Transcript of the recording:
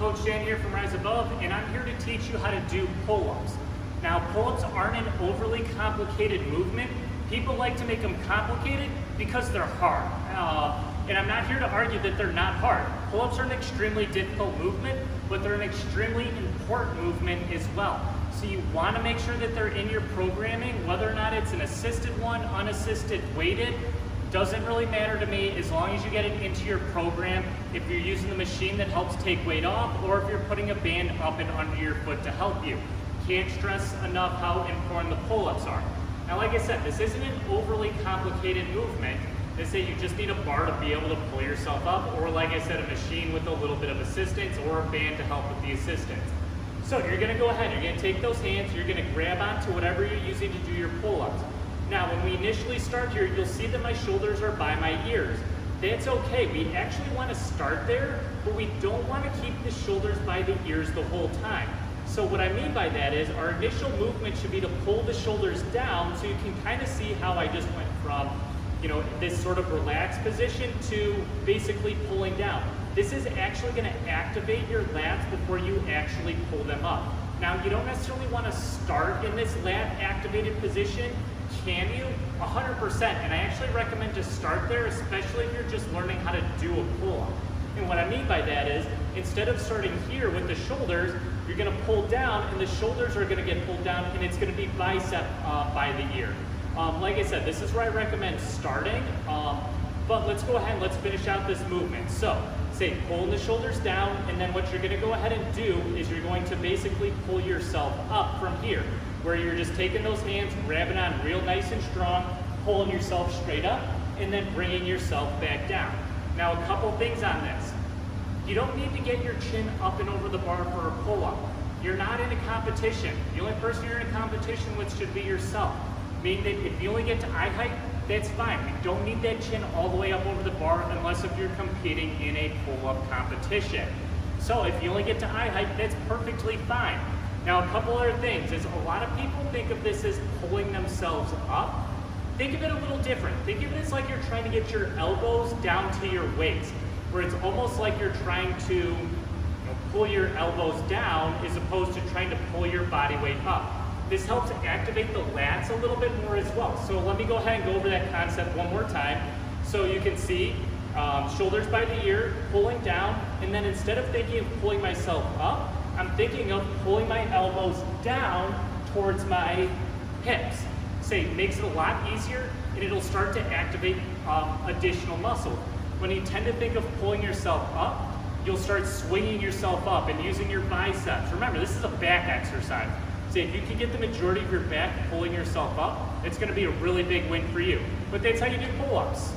Coach Dan here from Rise Above, and I'm here to teach you how to do pull-ups. Now, pull-ups aren't an overly complicated movement. People like to make them complicated because they're hard. And I'm not here to argue that they're not hard. Pull-ups are an extremely difficult movement, but they're an extremely important movement as well. So you want to make sure that they're in your programming, whether or not it's an assisted one, unassisted, weighted, doesn't really matter to me as long as you get it into your program. If you're using the machine that helps take weight off, or if you're putting a band up and under your foot to help you. Can't stress enough how important the pull-ups are. Now, like I said, this isn't an overly complicated movement. They say you just need a bar to be able to pull yourself up, or like I said, a machine with a little bit of assistance, or a band to help with the assistance. So you're gonna go ahead, you're gonna take those hands, you're gonna grab onto whatever you're using to do your pull-ups. Now, when we initially start here, you'll see that my shoulders are by my ears. That's okay, we actually wanna start there, but we don't wanna keep the shoulders by the ears the whole time. So what I mean by that is our initial movement should be to pull the shoulders down, so you can kind of see how I just went from, this sort of relaxed position to basically pulling down. This is actually gonna activate your lats before you actually pull them up. Now, you don't necessarily wanna start in this lat activated position. Can you? 100%, and I actually recommend to start there, especially if you're just learning how to do a pull-up. And what I mean by that is, instead of starting here with the shoulders, you're gonna pull down, and the shoulders are gonna get pulled down, and it's gonna be bicep by the ear. Like I said, this is where I recommend starting, but let's go ahead and let's finish out this movement. So, say pulling the shoulders down, and then what you're gonna go ahead and do is you're going to basically pull yourself up from here, where you're just taking those hands, grabbing on real nice and strong, pulling yourself straight up, and then bringing yourself back down. Now, a couple things on this. You don't need to get your chin up and over the bar for a pull-up. You're not in a competition. The only person you're in a competition with should be yourself. Meaning that if you only get to eye height, that's fine. You don't need that chin all the way up over the bar unless if you're competing in a pull-up competition. So if you only get to eye height, that's perfectly fine. Now, a couple other things is a lot of people think of this as pulling themselves up. Think of it a little different. Think of it as like you're trying to get your elbows down to your waist, where it's almost like you're trying to pull your elbows down as opposed to trying to pull your body weight up. This helps activate the lats a little bit more as well. So let me go ahead and go over that concept one more time. So you can see shoulders by the ear, pulling down, and then instead of thinking of pulling myself up, I'm thinking of pulling my elbows down towards my hips. Say, makes it a lot easier, and it'll start to activate additional muscle. When you tend to think of pulling yourself up, you'll start swinging yourself up and using your biceps. Remember, this is a back exercise. Say, if you can get the majority of your back pulling yourself up, it's gonna be a really big win for you. But that's how you do pull-ups.